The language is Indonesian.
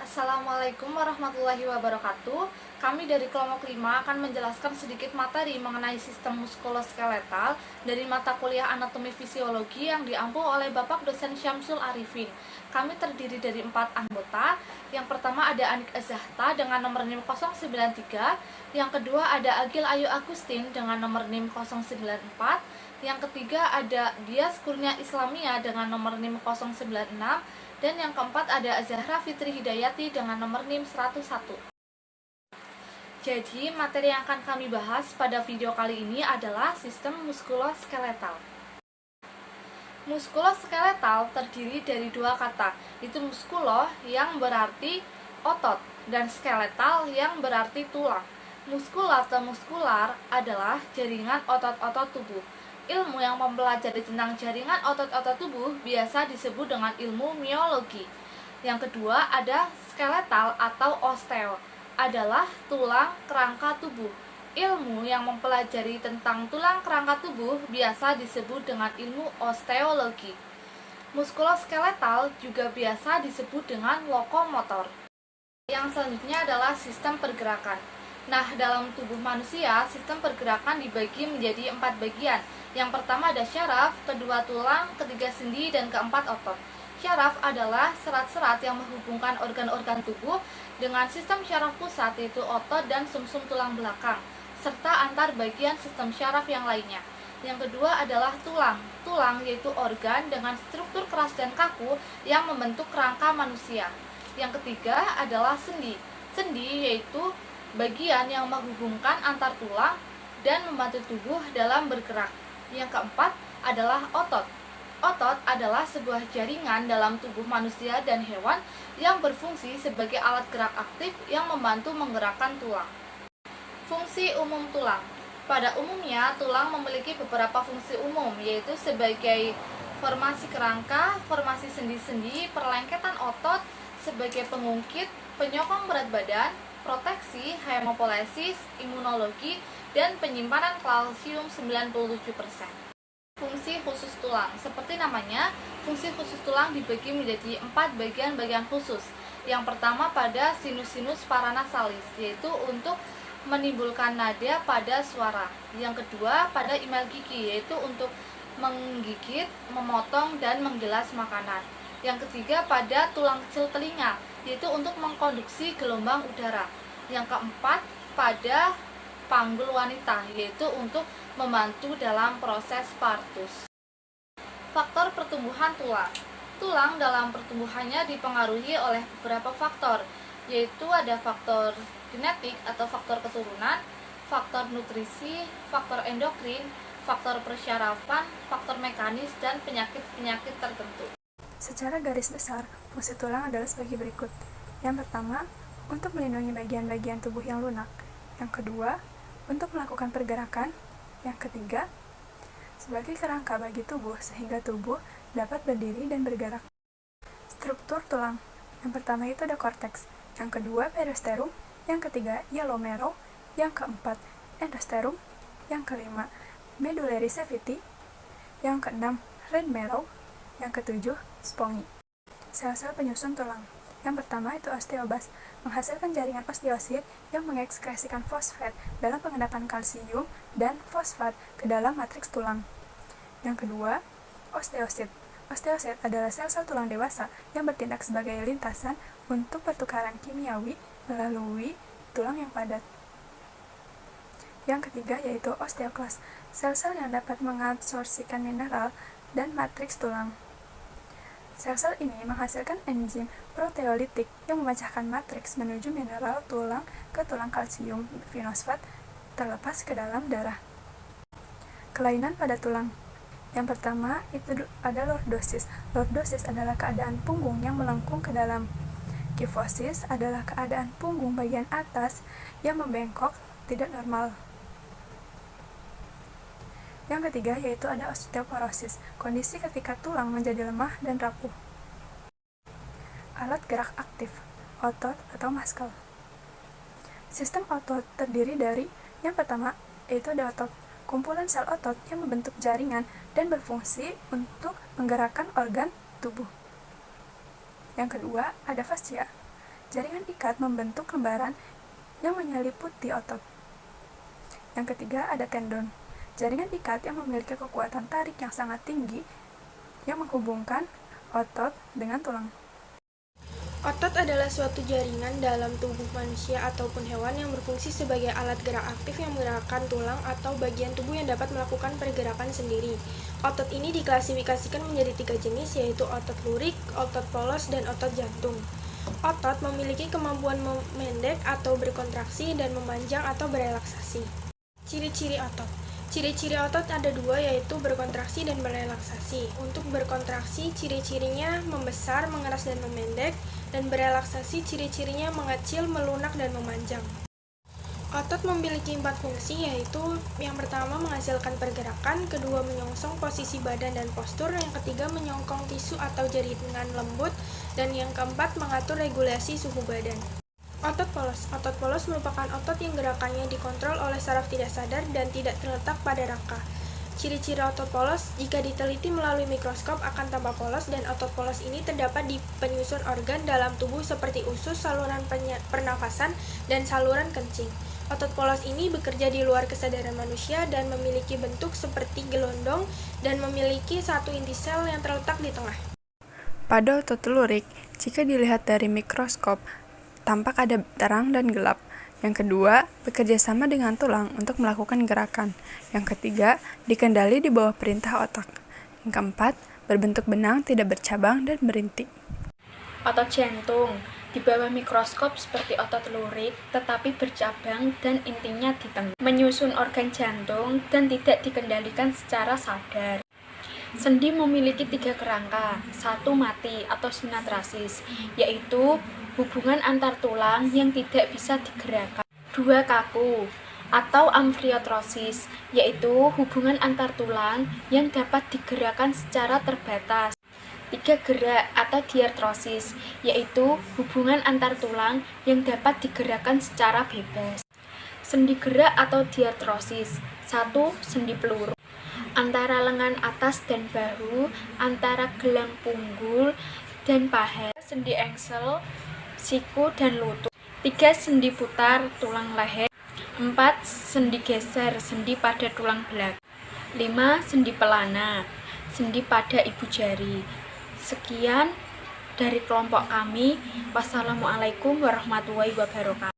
Assalamualaikum warahmatullahi wabarakatuh. Kami dari kelompok 5 akan menjelaskan sedikit materi mengenai sistem muskuloskeletal dari mata kuliah anatomi fisiologi yang diampu oleh Bapak dosen Syamsul Arifin. Kami terdiri dari 4 anggota. Yang pertama ada Anik Azahta dengan nomor NIM 093. Yang kedua ada Agil Ayu Agustin dengan nomor NIM 094. Yang ketiga ada Dias Kurnia Islamia dengan nomor NIM 096. Dan yang keempat ada Zahra Fitri Hidayati dengan nomor NIM 101. Jadi, materi yang akan kami bahas pada video kali ini adalah sistem muskuloskeletal. Muskuloskeletal terdiri dari dua kata, yaitu muskulo yang berarti otot dan skeletal yang berarti tulang. Muskul atau muskular adalah jaringan otot-otot tubuh. Ilmu yang mempelajari tentang jaringan otot-otot tubuh biasa disebut dengan ilmu miologi. Yang kedua ada skeletal atau osteo, adalah tulang kerangka tubuh. Ilmu yang mempelajari tentang tulang kerangka tubuh biasa disebut dengan ilmu osteologi. Muskuloskeletal juga biasa disebut dengan lokomotor. Yang selanjutnya adalah sistem pergerakan. Nah, dalam tubuh manusia, sistem pergerakan dibagi menjadi 4 bagian. Yang pertama ada syaraf, kedua tulang, ketiga sendi, dan keempat otot. Syaraf adalah serat-serat yang menghubungkan organ-organ tubuh dengan sistem syaraf pusat, yaitu otot dan sumsum tulang belakang, serta antar bagian sistem syaraf yang lainnya. Yang kedua adalah tulang. Tulang yaitu organ dengan struktur keras dan kaku yang membentuk kerangka manusia. Yang ketiga adalah sendi. Sendi yaitu bagian yang menghubungkan antar tulang dan membantu tubuh dalam bergerak. Yang keempat adalah otot. Otot adalah sebuah jaringan dalam tubuh manusia dan hewan yang berfungsi sebagai alat gerak aktif yang membantu menggerakkan tulang. Fungsi umum tulang. Pada umumnya, tulang memiliki beberapa fungsi umum, yaitu sebagai formasi kerangka, formasi sendi-sendi, perlengketan otot, sebagai pengungkit, penyokong berat badan, proteksi, hemopoiesis, imunologi, dan penyimpanan kalsium 97%. Fungsi khusus tulang. Seperti namanya, fungsi khusus tulang dibagi menjadi 4 bagian-bagian khusus. Yang pertama pada sinus-sinus paranasalis, yaitu untuk menimbulkan nada pada suara. Yang kedua pada imel gigi, yaitu untuk menggigit, memotong, dan menggilas makanan. Yang ketiga pada tulang kecil telinga, yaitu untuk mengkonduksi gelombang udara. Yang keempat pada panggul wanita, yaitu untuk membantu dalam proses partus. Faktor pertumbuhan tulang. Tulang dalam pertumbuhannya dipengaruhi oleh beberapa faktor, yaitu ada faktor genetik atau faktor keturunan, faktor nutrisi, faktor endokrin, faktor persyarafan, faktor mekanis, dan penyakit-penyakit tertentu. Secara garis besar, fungsi tulang adalah sebagai berikut. Yang pertama, untuk melindungi bagian-bagian tubuh yang lunak. Yang kedua, untuk melakukan pergerakan. Yang ketiga, sebagai kerangka bagi tubuh sehingga tubuh dapat berdiri dan bergerak. Struktur tulang. Yang pertama itu ada korteks. Yang kedua, periosteum. Yang ketiga, ielomero. Yang keempat, endosteum. Yang kelima, medullary cavity. Yang keenam, red marrow. Yang ketujuh, spongy. Sel-sel penyusun tulang. Yang pertama itu osteobas, menghasilkan jaringan osteosit yang mengekskresikan fosfat dalam pengendapan kalsium dan fosfat ke dalam matriks tulang. Yang kedua, osteosit. Osteosit adalah sel-sel tulang dewasa yang bertindak sebagai lintasan untuk pertukaran kimiawi melalui tulang yang padat. Yang ketiga yaitu osteoklas, sel-sel yang dapat mengabsorpsikan mineral dan matriks tulang. Sel-sel ini menghasilkan enzim proteolitik yang memecahkan matriks menuju mineral tulang ke tulang kalsium fosfat terlepas ke dalam darah. Kelainan pada tulang. Yang pertama itu ada lordosis. Lordosis adalah keadaan punggung yang melengkung ke dalam. Kyphosis adalah keadaan punggung bagian atas yang membengkok tidak normal. Yang ketiga yaitu ada osteoporosis, kondisi ketika tulang menjadi lemah dan rapuh. Alat gerak aktif, otot atau muscle. Sistem otot terdiri dari yang pertama yaitu ada otot, kumpulan sel otot yang membentuk jaringan dan berfungsi untuk menggerakkan organ tubuh. Yang kedua ada fascia, Jaringan ikat membentuk lembaran yang menyeliputi otot. Yang ketiga ada tendon. Jaringan ikat yang memiliki kekuatan tarik yang sangat tinggi yang menghubungkan otot dengan tulang. Otot adalah suatu jaringan dalam tubuh manusia ataupun hewan yang berfungsi sebagai alat gerak aktif yang menggerakkan tulang atau bagian tubuh yang dapat melakukan pergerakan sendiri. Otot ini diklasifikasikan menjadi 3 jenis, yaitu otot lurik, otot polos, dan otot jantung. Otot memiliki kemampuan memendek atau berkontraksi dan memanjang atau berelaksasi. Ciri-ciri otot. Ciri-ciri otot ada 2, yaitu berkontraksi dan berelaksasi. Untuk berkontraksi, ciri-cirinya membesar, mengeras, dan memendek, dan berelaksasi, ciri-cirinya mengecil, melunak, dan memanjang. Otot memiliki 4 fungsi, yaitu yang pertama menghasilkan pergerakan, kedua menyongsong posisi badan dan postur, yang ketiga menyongkong tisu atau jaringan lembut, dan yang keempat mengatur regulasi suhu badan. Otot polos. Otot polos merupakan otot yang gerakannya dikontrol oleh saraf tidak sadar dan tidak terletak pada rangka. Ciri-ciri otot polos, jika diteliti melalui mikroskop akan tampak polos, dan otot polos ini terdapat di penyusun organ dalam tubuh seperti usus, saluran pernafasan, dan saluran kencing. Otot polos ini bekerja di luar kesadaran manusia dan memiliki bentuk seperti gelondong dan memiliki satu inti sel yang terletak di tengah. Pada otot lurik, jika dilihat dari mikroskop, tampak ada terang dan gelap. Yang kedua, bekerja sama dengan tulang untuk melakukan gerakan. Yang ketiga, dikendali di bawah perintah otak. Yang keempat, berbentuk benang, tidak bercabang dan berintik. Otot jantung di bawah mikroskop seperti otot lurik, tetapi bercabang dan intinya di tengah. Menyusun organ jantung dan tidak dikendalikan secara sadar. Sendi memiliki 3 kerangka, 1 mati atau sinatrasis, yaitu hubungan antar tulang yang tidak bisa digerakkan. 2 kaku atau amfiotrosis, yaitu hubungan antar tulang yang dapat digerakkan secara terbatas. 3 gerak atau diartrosis, yaitu hubungan antar tulang yang dapat digerakkan secara bebas. Sendi gerak atau diartrosis. 1. Sendi peluru antara lengan atas dan bahu, antara gelang punggul dan paha, sendi engsel, siku, dan lutut. 3. Sendi putar, tulang leher. 4. Sendi geser, sendi pada tulang belakang. 5. Sendi pelana, sendi pada ibu jari. Sekian dari kelompok kami. Wassalamualaikum warahmatullahi wabarakatuh.